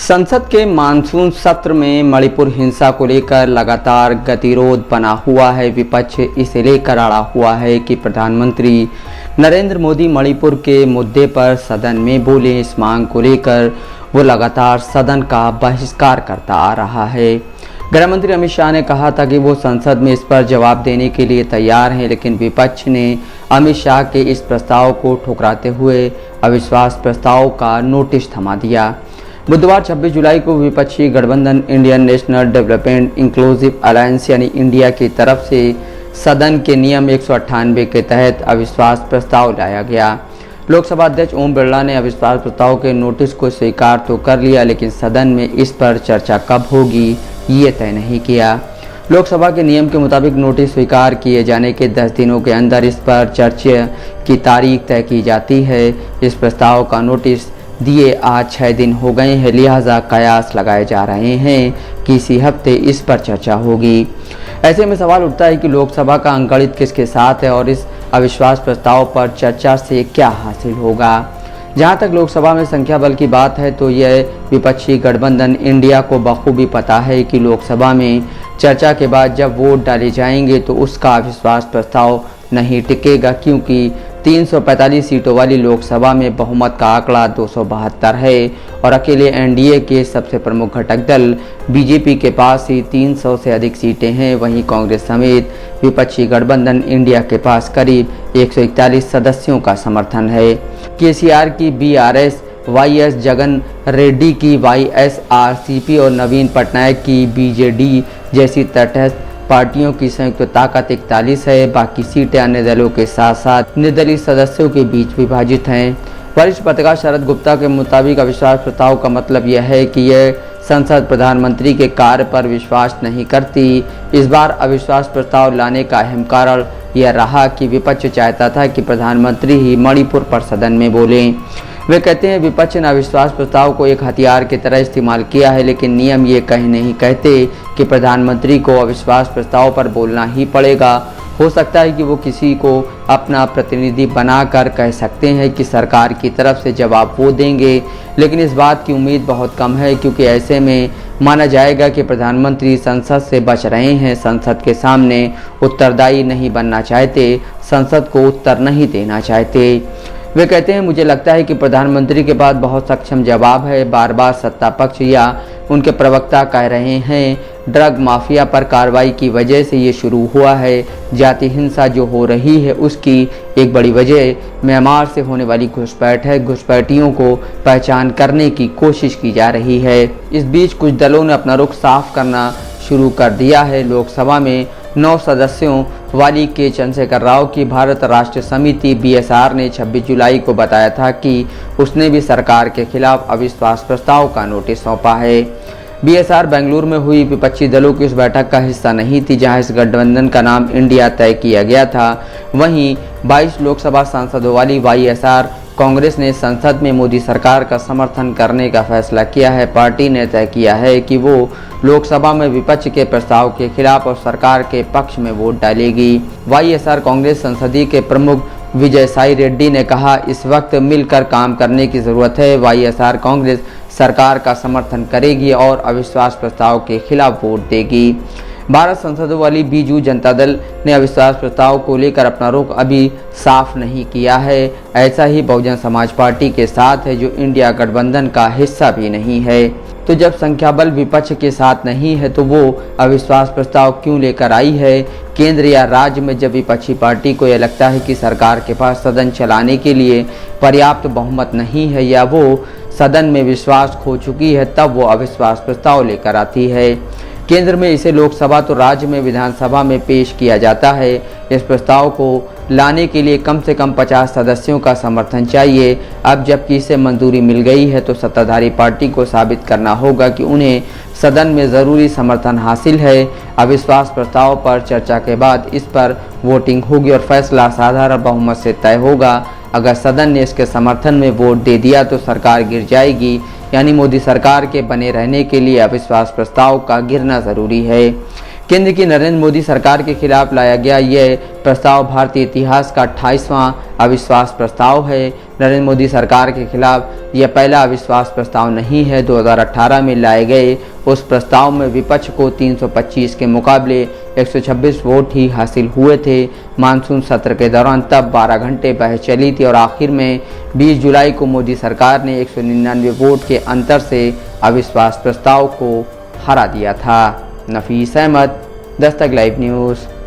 संसद के मानसून सत्र में मणिपुर हिंसा को लेकर लगातार गतिरोध बना हुआ है। विपक्ष इसे लेकर अड़ा हुआ है कि प्रधानमंत्री नरेंद्र मोदी मणिपुर के मुद्दे पर सदन में बोले। इस मांग को लेकर वो लगातार सदन का बहिष्कार करता आ रहा है। गृह मंत्री अमित शाह ने कहा था कि वो संसद में इस पर जवाब देने के लिए तैयार हैं, लेकिन विपक्ष ने अमित शाह के इस प्रस्ताव को ठुकराते हुए अविश्वास प्रस्ताव का नोटिस थमा दिया। बुधवार 26 जुलाई को विपक्षी गठबंधन Indian national development inclusive alliance यानी इंडिया की तरफ से सदन के नियम 198 के तहत अविश्वास प्रस्ताव लाया गया। लोकसभा अध्यक्ष ओम बिरला ने अविश्वास प्रस्ताव के नोटिस को स्वीकार तो कर लिया, लेकिन सदन में इस पर चर्चा कब होगी ये तय नहीं किया। लोकसभा के नियम के मुताबिक नोटिस स्वीकार किए जाने के 10 दिनों के अंदर इस पर चर्चा की तारीख तय की जाती है। इस प्रस्ताव का नोटिस दिए आज 6 दिन हो गए हैं, लिहाजा कयास लगाए जा रहे हैं कि इसी हफ्ते इस पर चर्चा होगी। ऐसे में सवाल उठता है कि लोकसभा का अंकगणित किसके साथ है और इस अविश्वास प्रस्ताव पर चर्चा से क्या हासिल होगा। जहां तक लोकसभा में संख्या बल की बात है तो यह विपक्षी गठबंधन इंडिया को बखूबी पता है कि लोकसभा में चर्चा के बाद जब वोट डाले जाएंगे तो उसका अविश्वास प्रस्ताव नहीं टिकेगा, क्योंकि 345 सीटों वाली लोकसभा में बहुमत का आंकड़ा 272 है और अकेले एनडीए के सबसे प्रमुख घटक दल बीजेपी के पास ही 300 से अधिक सीटें हैं। वहीं कांग्रेस समेत विपक्षी गठबंधन इंडिया के पास करीब 141 सदस्यों का समर्थन है। केसीआर की बीआरएस, वाईएस जगन रेड्डी की वाईएसआरसीपी और नवीन पटनायक की बीजेडी जैसी तटस्थ पार्टियों की संयुक्त ताकत 41 है। बाकी सीटें अन्य दलों के साथ साथ निर्दलीय सदस्यों के बीच विभाजित हैं। वरिष्ठ पत्रकार शरद गुप्ता के मुताबिक अविश्वास प्रस्ताव का मतलब यह है कि यह संसद प्रधानमंत्री के कार्य पर विश्वास नहीं करती। इस बार अविश्वास प्रस्ताव लाने का अहम कारण यह रहा कि विपक्ष चाहता था कि प्रधानमंत्री ही मणिपुर पर सदन में बोलें। वे कहते हैं विपक्ष ने अविश्वास प्रस्ताव को एक हथियार की तरह इस्तेमाल किया है, लेकिन नियम ये कहीं नहीं कहते कि प्रधानमंत्री को अविश्वास प्रस्ताव पर बोलना ही पड़ेगा। हो सकता है कि वो किसी को अपना प्रतिनिधि बनाकर कह सकते हैं कि सरकार की तरफ से जवाब वो देंगे, लेकिन इस बात की उम्मीद बहुत कम है, क्योंकि ऐसे में माना जाएगा कि प्रधानमंत्री संसद से बच रहे हैं, संसद के सामने उत्तरदायी नहीं बनना चाहते, संसद को उत्तर नहीं देना चाहते। वे कहते हैं मुझे लगता है कि प्रधानमंत्री के पास बहुत सक्षम जवाब है। बार बार सत्ता पक्ष या उनके प्रवक्ता कह रहे हैं ड्रग माफिया पर कार्रवाई की वजह से ये शुरू हुआ है। जाति हिंसा जो हो रही है उसकी एक बड़ी वजह म्यांमार से होने वाली घुसपैठ है। घुसपैठियों को पहचान करने की कोशिश की जा रही है। इस बीच कुछ दलों ने अपना रुख साफ करना शुरू कर दिया है। लोकसभा में 9 सदस्यों वाली के चंद्रशेखर राव की भारत राष्ट्र समिति बीएसआर ने 26 जुलाई को बताया था कि उसने भी सरकार के खिलाफ अविश्वास प्रस्ताव का नोटिस सौंपा है। बीएसआर बेंगलुरु में हुई विपक्षी दलों की उस बैठक का हिस्सा नहीं थी जहां इस गठबंधन का नाम इंडिया तय किया गया था। वहीं 22 लोकसभा सांसदों वाली वाईएसआर कांग्रेस ने संसद में मोदी सरकार का समर्थन करने का फैसला किया है। पार्टी ने तय किया है कि वो लोकसभा में विपक्ष के प्रस्ताव के खिलाफ और सरकार के पक्ष में वोट डालेगी। वाईएसआर कांग्रेस संसदीय के प्रमुख विजयसाई रेड्डी ने कहा इस वक्त मिलकर काम करने की जरूरत है। वाईएसआर कांग्रेस सरकार का समर्थन करेगी और अविश्वास प्रस्ताव के खिलाफ वोट देगी। 12 सांसदों वाली बीजू जनता दल ने अविश्वास प्रस्ताव को लेकर अपना रुख अभी साफ नहीं किया है। ऐसा ही बहुजन समाज पार्टी के साथ है, जो इंडिया गठबंधन का हिस्सा भी नहीं है। तो जब संख्या बल विपक्ष के साथ नहीं है तो वो अविश्वास प्रस्ताव क्यों लेकर आई है। केंद्र या राज्य में जब विपक्षी पार्टी को यह लगता है कि सरकार के पास सदन चलाने के लिए पर्याप्त बहुमत नहीं है या वो सदन में विश्वास खो चुकी है, तब वो अविश्वास प्रस्ताव लेकर आती है। केंद्र में इसे लोकसभा तो राज्य में विधानसभा में पेश किया जाता है। इस प्रस्ताव को लाने के लिए कम से कम 50 सदस्यों का समर्थन चाहिए। अब जबकि इसे मंजूरी मिल गई है तो सत्ताधारी पार्टी को साबित करना होगा कि उन्हें सदन में ज़रूरी समर्थन हासिल है। अविश्वास प्रस्ताव पर चर्चा के बाद इस पर वोटिंग होगी और फैसला साधारण बहुमत से तय होगा। अगर सदन ने इसके समर्थन में वोट दे दिया तो सरकार गिर जाएगी, यानी मोदी सरकार के बने रहने के लिए अविश्वास प्रस्ताव का गिरना जरूरी है। केंद्र की नरेंद्र मोदी सरकार के खिलाफ लाया गया यह प्रस्ताव भारतीय इतिहास का 28वां अविश्वास प्रस्ताव है। नरेंद्र मोदी सरकार के खिलाफ यह पहला अविश्वास प्रस्ताव नहीं है। 2018 में लाए गए उस प्रस्ताव में विपक्ष को 325 के मुकाबले 126 वोट ही हासिल हुए थे। मानसून सत्र के दौरान तब 12 घंटे बहस चली थी और आखिर में 20 जुलाई को मोदी सरकार ने 199 वोट के अंतर से अविश्वास प्रस्ताव को हरा दिया था। नफीस अहमद, दस्तक लाइव न्यूज़।